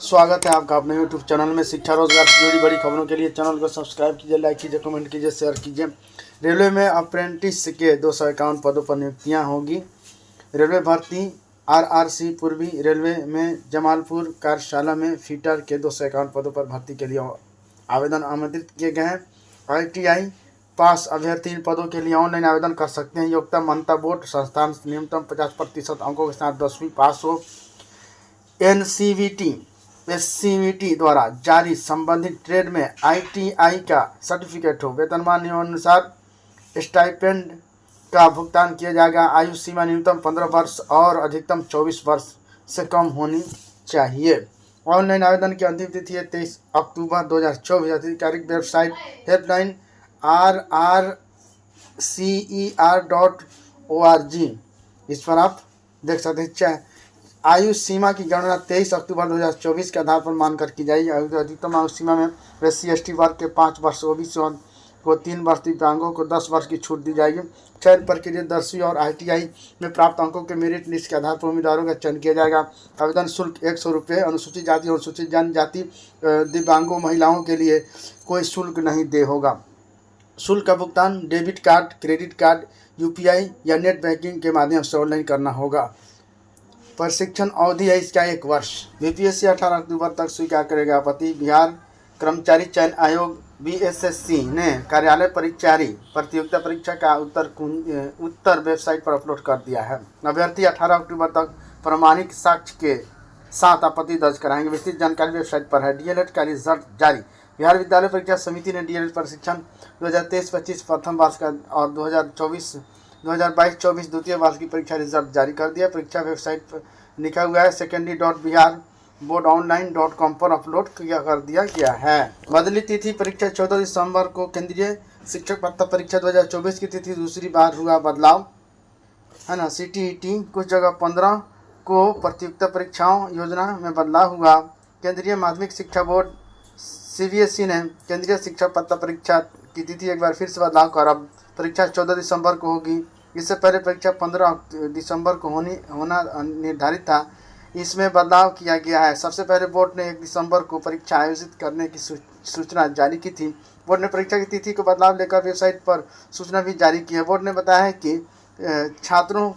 स्वागत है आपका अपने यूट्यूब चैनल में। शिक्षा रोजगार से जुड़ी बड़ी खबरों के लिए चैनल को सब्सक्राइब कीजिए, लाइक कीजिए, कमेंट कीजिए, शेयर कीजिए। रेलवे में अप्रेंटिस के 251 पदों पर नियुक्तियां होगी। रेलवे भर्ती आरआरसी पूर्वी रेलवे में जमालपुर कार्यशाला में फीटर के 251 पदों पर भर्ती के लिए आवेदन आमंत्रित किए गए हैं। ITI पास अभ्यर्थी इन पदों के लिए ऑनलाइन आवेदन कर सकते हैं। योग्यता मान्यता बोर्ड संस्थान न्यूनतम 50% अंकों के साथ 10वीं पास हो। SCVT द्वारा जारी संबंधित ट्रेड में ITI का सर्टिफिकेट हो। वेतनमान नियमानुसार स्टाइपेंड का भुगतान किया जाएगा। आयु सीमा न्यूनतम 15 वर्ष और अधिकतम 24 वर्ष से कम होनी चाहिए। ऑनलाइन आवेदन की अंतिम तिथि है 23 अक्टूबर 2024। आधिकारिक वेबसाइट हेल्पलाइन rrcer.org, इस पर आप देख सकते हैं। आयु सीमा की गणना 23 अक्टूबर 2024 के आधार पर मानकर की जाएगी। अधिकतम आयु सीमा में SC/ST वर्ग के 5 वर्ष, OBC को 3 वर्ष, दिव्यांगों को 10 वर्ष की छूट दी जाएगी। चयन प्रक्रिया 10वीं और ITI में प्राप्त अंकों के मेरिट लिस्ट के आधार पर उम्मीदवारों का चयन किया जाएगा। आवेदन शुल्क 100 रुपये। अनुसूचित जाति और अनुसूचित जनजाति दिव्यांगों महिलाओं के लिए कोई शुल्क नहीं दे होगा। शुल्क का भुगतान debit card, credit card, UPI या नेट बैंकिंग के माध्यम से ऑनलाइन करना होगा। प्रशिक्षण अवधि है इसका 1 वर्ष। BPSC 18 अक्टूबर तक स्वीकार करेगा आपत्ति। बिहार कर्मचारी चयन आयोग BSSC ने कार्यालय परिचारी प्रतियोगिता परीक्षा का उत्तर वेबसाइट पर अपलोड कर दिया है। अभ्यर्थी 18 अक्टूबर तक प्रमाणिक साक्ष्य के साथ आपत्ति दर्ज कराएंगे। विस्तृत जानकारी वेबसाइट पर है। DLED का रिजल्ट जारी। बिहार विद्यालय परीक्षा समिति ने DLED प्रशिक्षण 2023-25 प्रथम वर्ष का और 2022-24 द्वितीय वर्ष की परीक्षा रिजल्ट जारी कर दिया। परीक्षा वेबसाइट पर लिखा हुआ है secondary.biharboardonline.com पर अपलोड कर दिया गया है। बदली तिथि परीक्षा 14 दिसंबर को। केंद्रीय शिक्षक भत्ता परीक्षा 2024 की तिथि दूसरी बार हुआ बदलाव, है ना। CTET कुछ जगह 15 को प्रतियोगिता परीक्षाओं योजना में बदलाव हुआ। केंद्रीय माध्यमिक शिक्षा बोर्ड CBSE ने केंद्रीय शिक्षक भत्ता परीक्षा की तिथि एक बार फिर से बदलाव कर अब परीक्षा 14 दिसंबर को होगी। इससे पहले परीक्षा 15 दिसंबर को होना निर्धारित था। इसमें बदलाव किया गया है। सबसे पहले बोर्ड ने 1 दिसंबर को परीक्षा आयोजित करने की सूचना जारी की थी। बोर्ड ने परीक्षा की तिथि को बदलाव लेकर वेबसाइट पर सूचना भी जारी की है। बोर्ड ने बताया है कि छात्रों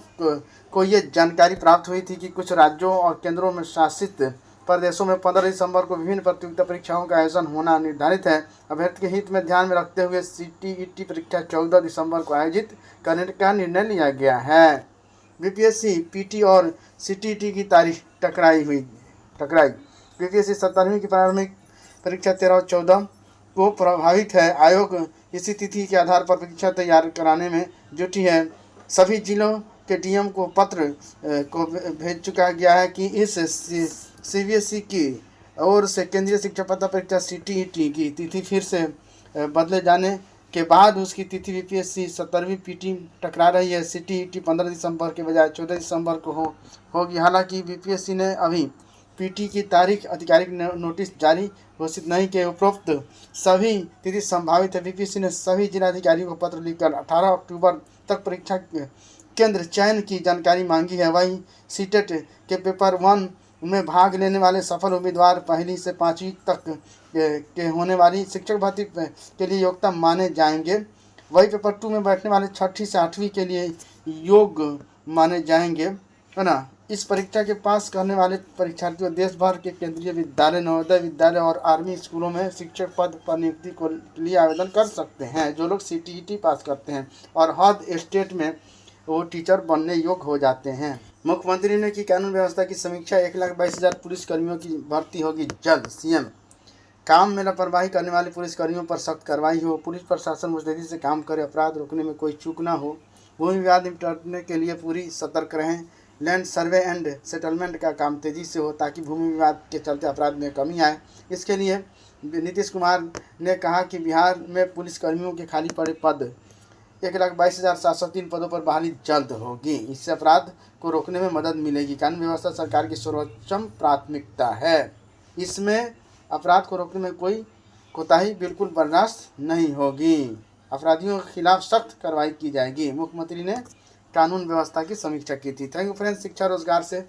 को ये जानकारी प्राप्त हुई थी कि कुछ राज्यों और केंद्रों में शासित प्रदेशों में 15 दिसंबर को विभिन्न प्रतियोगिता परीक्षाओं का आयोजन होना निर्धारित है। अभ्यर्थी के हित में ध्यान में रखते हुए CTET परीक्षा 14 दिसंबर को आयोजित करने का निर्णय लिया गया है। BPSC PT और CTET की तारीख टकराई। BPSC 17वीं की प्रारंभिक परीक्षा 13 और 14 को प्रभावित है। आयोग इसी तिथि के आधार पर परीक्षा तैयार कराने में जुटी है। सभी जिलों के DM को पत्र को भेज चुका गया है कि इस CBSE की ओर से केंद्रीय शिक्षक भत्ता परीक्षा CTET की तिथि फिर से बदले जाने के बाद उसकी तिथि BPSC 17वीं PT टकरा रही है। CTET 15 दिसंबर के बजाय 14 दिसंबर को होगी। हालांकि BPSC ने अभी PT की तारीख आधिकारिक नोटिस जारी घोषित नहीं किए। उपरोक्त सभी तिथि संभावित है। BPSC ने सभी जिलाधिकारियों को पत्र लिखकर 18 अक्टूबर तक परीक्षा केंद्र चयन की जानकारी मांगी है। वहीं CTET के पेपर 1 में भाग लेने वाले सफल उम्मीदवार पहली से 5वीं तक के होने वाली शिक्षक भर्ती के लिए योग्यता माने जाएंगे। वही पेपर 2 में बैठने वाले 6वीं से 8वीं के लिए योग्य माने जाएंगे, है ना। इस परीक्षा के पास करने वाले परीक्षार्थियों देश भर के केंद्रीय विद्यालय, नवोदय विद्यालय और आर्मी स्कूलों में शिक्षक पद पर नियुक्ति के लिए आवेदन कर सकते हैं। जो लोग CTET पास करते हैं और हर स्टेट में वो टीचर बनने योग्य हो जाते हैं। मुख्यमंत्री ने की कानून व्यवस्था की समीक्षा। 1,22,000 पुलिसकर्मियों की भर्ती होगी जल्द। CM काम में लापरवाही करने वाले पुलिसकर्मियों पर सख्त कार्रवाई हो। पुलिस प्रशासन मुस्तैदी से काम करे, अपराध रोकने में कोई चूक ना हो। भूमि विवाद निपटाने के लिए पूरी सतर्क रहें। लैंड सर्वे एंड सेटलमेंट का काम तेजी से हो ताकि भूमि विवाद के चलते अपराध में कमी आए। इसके लिए नीतीश कुमार ने कहा कि बिहार में पुलिसकर्मियों के खाली पड़े पद 1,22,703 पदों पर बहाली जल्द होगी। इससे अपराध को रोकने में मदद मिलेगी। कानून व्यवस्था सरकार की सर्वोच्च प्राथमिकता है। इसमें अपराध को रोकने में कोई कोताही बिल्कुल बर्दाश्त नहीं होगी। अपराधियों के खिलाफ सख्त कार्रवाई की जाएगी। मुख्यमंत्री ने कानून व्यवस्था की समीक्षा की थी। Thank you friends. शिक्षा रोजगार से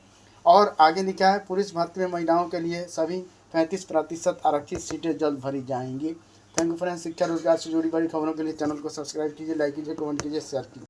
और आगे लिखा है पुलिस भर्ती में महिलाओं के लिए सभी 35% आरक्षित सीटें जल्द भरी जाएंगी। Thank you friends. शिक्षा रोजगार से जुड़ी बड़ी खबरों के लिए चैनल को सब्सक्राइब कीजिए, लाइक कीजिए, कमेंट कीजिए, शेयर कीजिए।